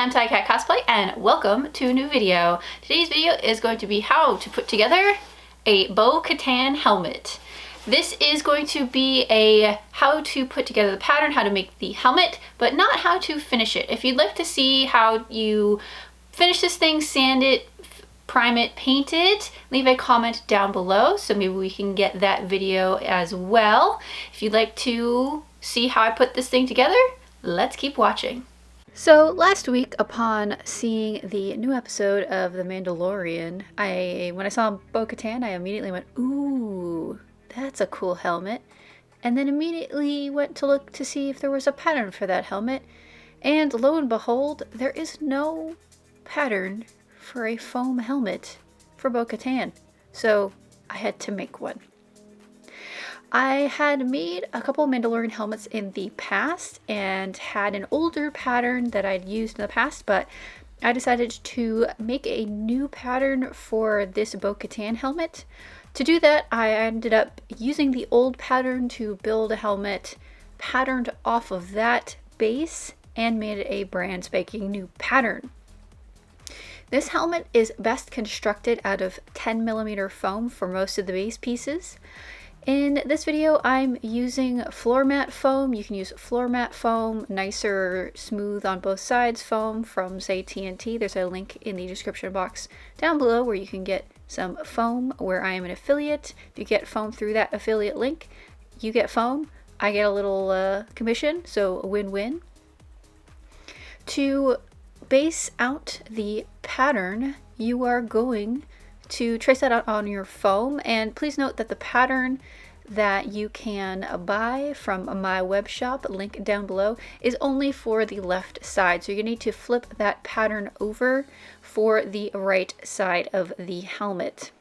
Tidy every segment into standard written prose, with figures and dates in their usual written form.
I'm Cat Cosplay and welcome to a new video. Today's video is going to be how to put together a Bo-Katan helmet. This is going to be a how to put together the pattern, how to make the helmet, but not how to finish it. If you'd like to see how you finish this thing, sand it, prime it, paint it, leave a comment down below so maybe we can get that video as well. If you'd like to see how I put this thing together, let's keep watching. So last week, upon seeing the new episode of The Mandalorian, when I saw Bo-Katan, I immediately went, ooh, that's a cool helmet. And then immediately went to look to see if there was a pattern for that helmet. And lo and behold, there is no pattern for a foam helmet for Bo-Katan. So I had to make one. I had made a couple Mandalorian helmets in the past and had an older pattern that I'd used in the past, but I decided to make a new pattern for this Bo-Katan helmet. To do that, I ended up using the old pattern to build a helmet patterned off of that base and made it a brand spanking new pattern. This helmet is best constructed out of 10mm foam for most of the base pieces. In this video, I'm using floor mat foam. You can use floor mat foam, nicer, smooth on both sides foam from, say, TNT. There's a link in the description box down below where you can get some foam where I am an affiliate. If you get foam through that affiliate link, you get foam. I get a little commission, so a win-win. To base out the pattern, you are going to trace that out on your foam, and please note that the pattern that you can buy from my web shop, link down below, is only for the left side. So you need to flip that pattern over for the right side of the helmet.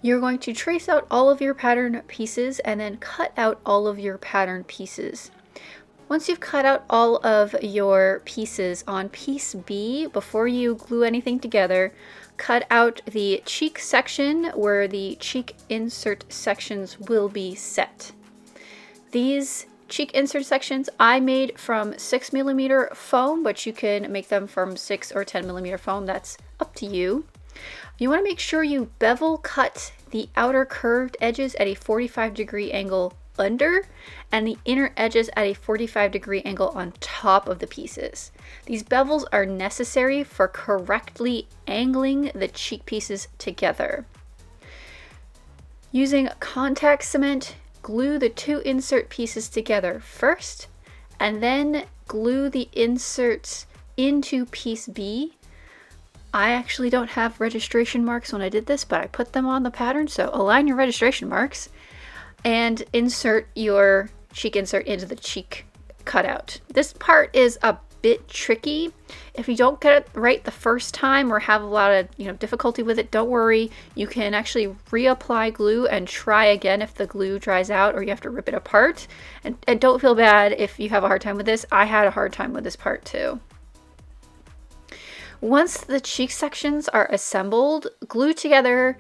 You're going to trace out all of your pattern pieces and then cut out all of your pattern pieces. Once you've cut out all of your pieces on piece B, before you glue anything together, cut out the cheek section where the cheek insert sections will be set. These cheek insert sections I made from 6mm foam, but you can make them from 6 or 10mm foam. That's up to you. You want to make sure you bevel cut the outer curved edges at a 45-degree angle under and the inner edges at a 45-degree angle on top of the pieces. These bevels are necessary for correctly angling the cheek pieces together. Using contact cement, glue the two insert pieces together first and then glue the inserts into piece B. I actually don't have registration marks when I did this, but I put them on the pattern, so align your registration marks and insert your cheek insert into the cheek cutout. This part is a bit tricky. If you don't get it right the first time or have a lot of difficulty with it, don't worry. You can actually reapply glue and try again if the glue dries out or you have to rip it apart. And don't feel bad if you have a hard time with this. I had a hard time with this part too. Once the cheek sections are assembled, glue together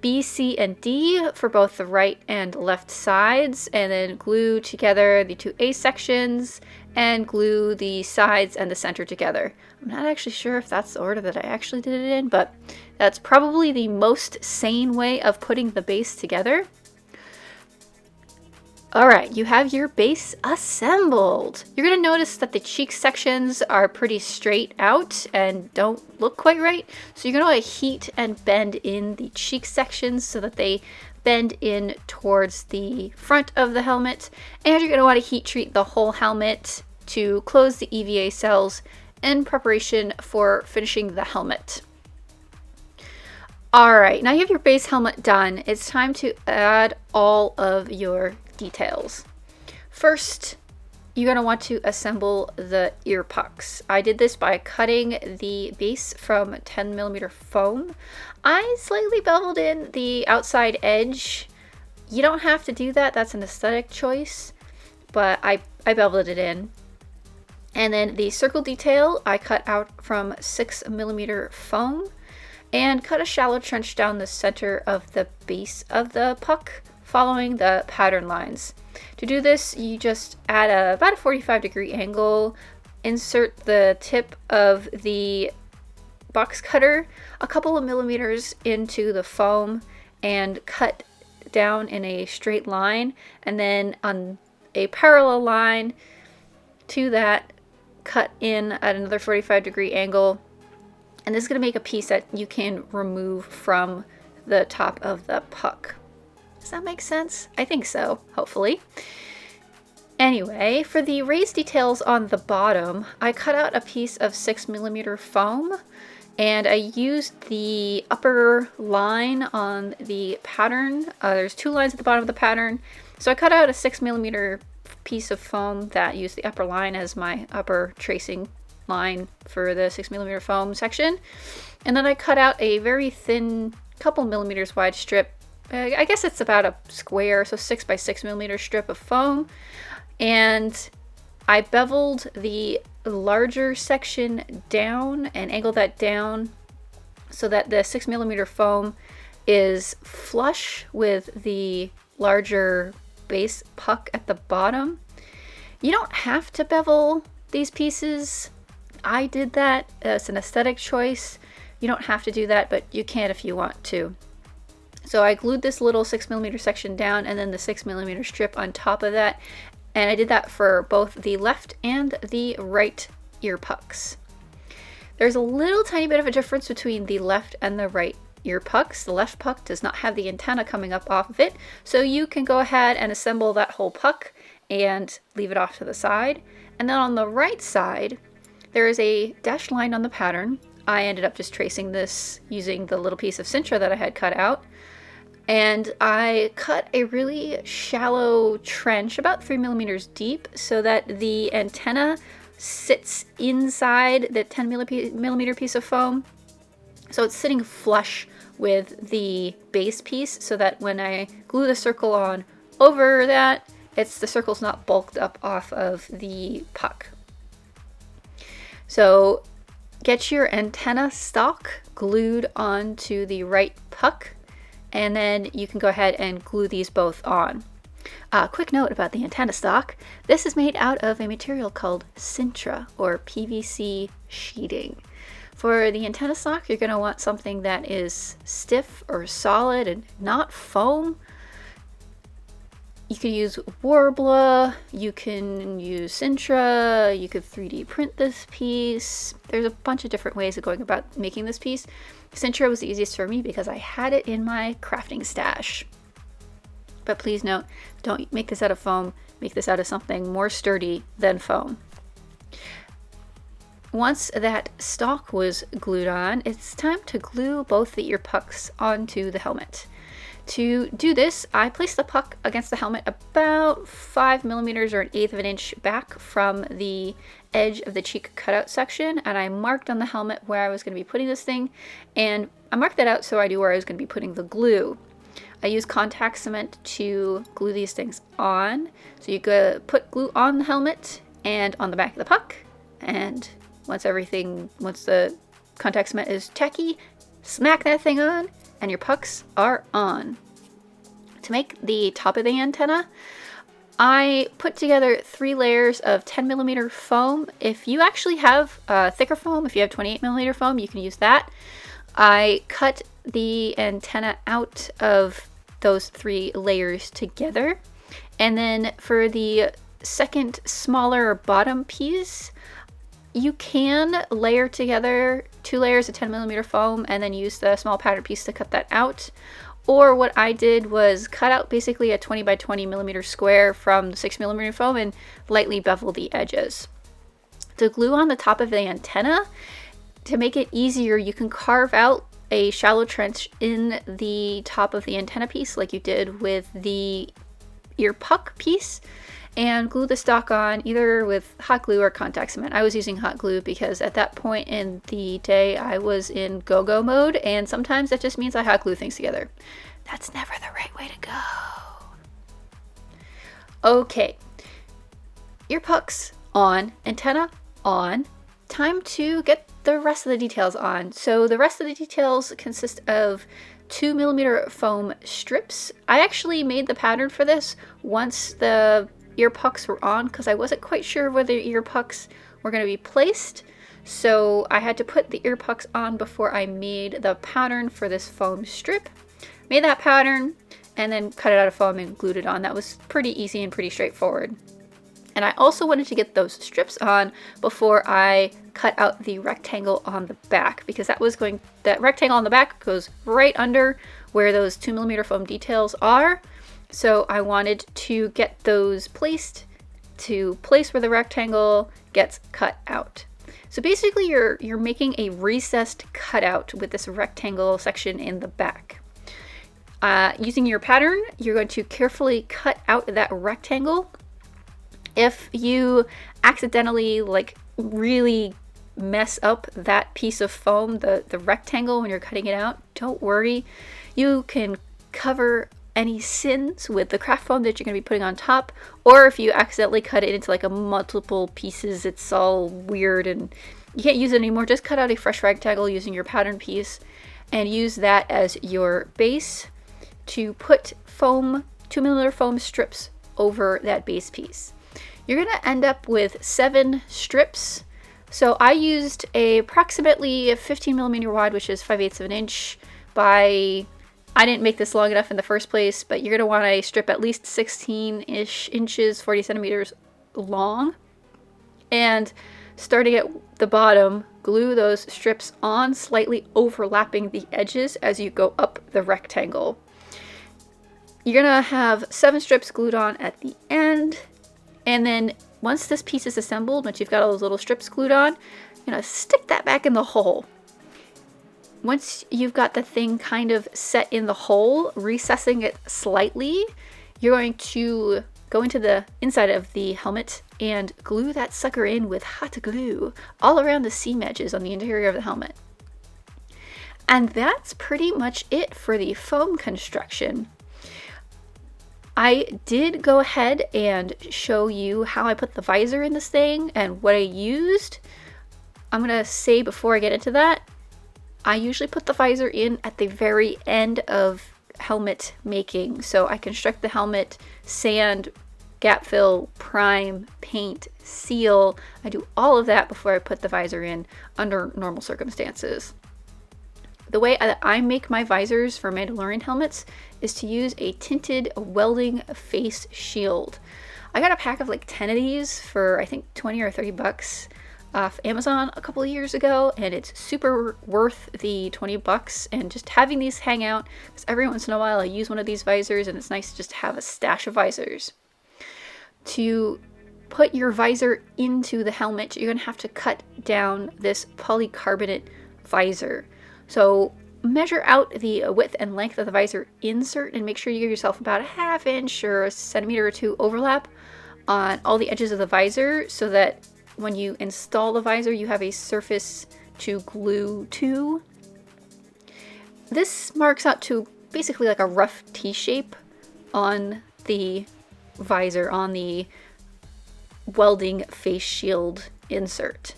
B, C, and D for both the right and left sides, and then glue together the two A sections and glue the sides and the center together. I'm not actually sure if that's the order that I actually did it in, but that's probably the most sane way of putting the base together. Alright, you have your base assembled. You're going to notice that the cheek sections are pretty straight out and don't look quite right. So you're going to heat and bend in the cheek sections so that they bend in towards the front of the helmet. And you're going to want to heat treat the whole helmet to close the EVA cells in preparation for finishing the helmet. Alright, now you have your base helmet done. It's time to add all of your details. First, you're going to want to assemble the ear pucks. I did this by cutting the base from 10mm foam. I slightly beveled in the outside edge. You don't have to do that, that's an aesthetic choice, but I beveled it in. And then the circle detail I cut out from 6mm foam and cut a shallow trench down the center of the base of the puck, following the pattern lines. To do this, you just add about a 45-degree angle insert the tip of the box cutter a couple of millimeters into the foam and cut down in a straight line, and then on a parallel line to that, cut in at another 45-degree angle. And this is going to make a piece that you can remove from the top of the puck. Does that make sense? I think so, hopefully. Anyway, for the raised details on the bottom, I cut out a piece of 6mm foam, and I used the upper line on the pattern. There's 2 lines at the bottom of the pattern. So I cut out a 6mm piece of foam that used the upper line as my upper tracing line for the 6mm foam section. And then I cut out a very thin, couple millimeters wide strip. I guess it's about a square, so 6 by 6mm strip of foam. And I beveled the larger section down and angled that down so that the 6mm foam is flush with the larger base puck at the bottom. You don't have to bevel these pieces. I did that. It's an aesthetic choice. You don't have to do that, but you can if you want to. So I glued this little 6mm section down and then the 6mm strip on top of that. And I did that for both the left and the right ear pucks. There's a little tiny bit of a difference between the left and the right ear pucks. The left puck does not have the antenna coming up off of it, so you can go ahead and assemble that whole puck and leave it off to the side. And then on the right side, there is a dashed line on the pattern. I ended up just tracing this using the little piece of cintra that I had cut out. And I cut a really shallow trench, about 3mm deep, so that the antenna sits inside the 10mm piece of foam. So it's sitting flush with the base piece, so that when I glue the circle on over that, the circle's not bulked up off of the puck. So get your antenna stock glued onto the right puck, and then you can go ahead and glue these both on. Quick note about the antenna stock. This is made out of a material called cintra, or PVC sheeting. For the antenna stock, you're going to want something that is stiff or solid and not foam. You could use Warbler, you can use cintra, you could 3D print this piece. There's a bunch of different ways of going about making this piece. Cintra was the easiest for me because I had it in my crafting stash. But please note, don't make this out of foam, make this out of something more sturdy than foam. Once that stock was glued on, it's time to glue both the ear pucks onto the helmet. To do this, I placed the puck against the helmet about 5mm or 1/8 of an inch back from the edge of the cheek cutout section, and I marked on the helmet where I was going to be putting this thing, and I marked that out so I knew where I was going to be putting the glue. I used contact cement to glue these things on, so you could put glue on the helmet and on the back of the puck, and once the contact cement is tacky, smack that thing on, and your pucks are on. To make the top of the antenna, I put together 3 layers of 10mm foam. If you actually have thicker foam, if you have 28mm foam, you can use that. I cut the antenna out of those 3 layers together. And then for the second smaller bottom piece, you can layer together 2 layers of 10mm foam and then use the small pattern piece to cut that out. Or what I did was cut out basically a 20 by 20mm square from the 6mm foam and lightly bevel the edges. To glue on the top of the antenna, to make it easier, you can carve out a shallow trench in the top of the antenna piece like you did with the ear puck piece, and glue the stock on either with hot glue or contact cement. I was using hot glue because at that point in the day I was in go-go mode, and sometimes that just means I hot glue things together. That's never the right way to go. Okay, ear pucks on, antenna on. Time to get the rest of the details on. So the rest of the details consist of 2mm foam strips. I actually made the pattern for this once the ear pucks were on because I wasn't quite sure whether ear pucks were going to be placed. So I had to put the ear pucks on before I made the pattern for this foam strip. Made that pattern and then cut it out of foam and glued it on. That was pretty easy and pretty straightforward. And I also wanted to get those strips on before I cut out the rectangle on the back, because that rectangle on the back goes right under where those 2mm foam details are. So I wanted to get those placed to place where the rectangle gets cut out. So basically you're making a recessed cutout with this rectangle section in the back. Using your pattern, you're going to carefully cut out that rectangle. If you accidentally really mess up that piece of foam, the rectangle, when you're cutting it out, don't worry. You can cover any sins with the craft foam that you're going to be putting on top, or if you accidentally cut it into a multiple pieces, it's all weird and you can't use it anymore, just cut out a fresh rectangle using your pattern piece and use that as your base to put 2mm foam strips over that base piece. You're going to end up with 7 strips. So I used approximately a 15mm wide, which is 5/8 of an inch by, I didn't make this long enough in the first place, but you're going to want a strip at least 16-ish inches, 40 centimeters long. And starting at the bottom, glue those strips on, slightly overlapping the edges as you go up the rectangle. You're going to have 7 strips glued on at the end. And then once this piece is assembled, once you've got all those little strips glued on, you're going to stick that back in the hole. Once you've got the thing kind of set in the hole, recessing it slightly, you're going to go into the inside of the helmet and glue that sucker in with hot glue all around the seam edges on the interior of the helmet. And that's pretty much it for the foam construction. I did go ahead and show you how I put the visor in this thing and what I used. I'm going to say before I get into that, I usually put the visor in at the very end of helmet making. So I construct the helmet, sand, gap fill, prime, paint, seal. I do all of that before I put the visor in under normal circumstances. The way that I make my visors for Mandalorian helmets is to use a tinted welding face shield. I got a pack of 10 of these for I think 20 or 30 bucks off Amazon a couple of years ago, and it's super worth the 20 bucks. And just having these hang out, because every once in a while I use one of these visors and it's nice to just have a stash of visors. To put your visor into the helmet, you're going to have to cut down this polycarbonate visor. So measure out the width and length of the visor insert and make sure you give yourself about a ½ inch or a centimeter or 2 overlap on all the edges of the visor, so that when you install the visor you have a surface to glue to. This marks out to basically a rough T shape on the visor, on the welding face shield insert.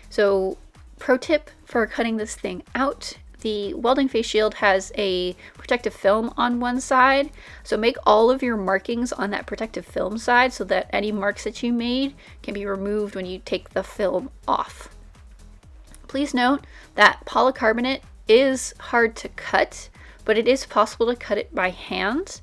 So pro tip for cutting this thing out: the welding face shield has a protective film on one side, so make all of your markings on that protective film side so that any marks that you made can be removed when you take the film off. Please note that polycarbonate is hard to cut, but it is possible to cut it by hand.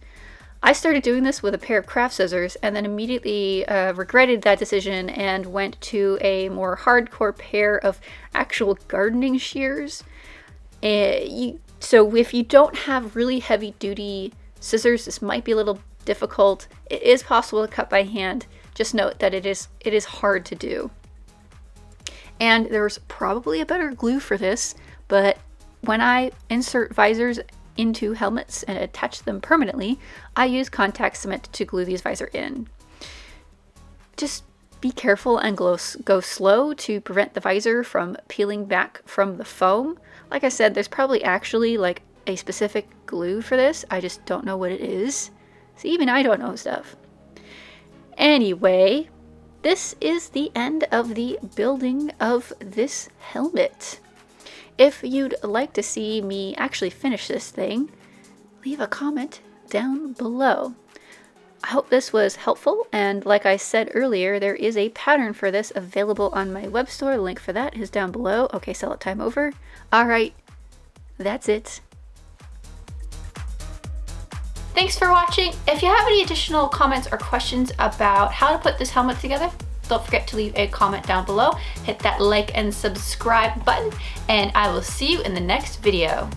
I started doing this with a pair of craft scissors and then immediately regretted that decision and went to a more hardcore pair of actual gardening shears. So if you don't have really heavy duty scissors, this might be a little difficult. It is possible to cut by hand. Just note that it is hard to do. And there's probably a better glue for this, but when I insert visors into helmets and attach them permanently, I use contact cement to glue these visors in. Just be careful and go slow to prevent the visor from peeling back from the foam. Like I said, there's probably actually a specific glue for this. I just don't know what it is. So even I don't know stuff. Anyway, this is the end of the building of this helmet. If you'd like to see me actually finish this thing, leave a comment down below. I hope this was helpful, and like I said earlier, there is a pattern for this available on my web store. The link for that is down below. Okay, sell it time over. All right, that's it. Thanks for watching. If you have any additional comments or questions about how to put this helmet together, don't forget to leave a comment down below. Hit that like and subscribe button, and I will see you in the next video.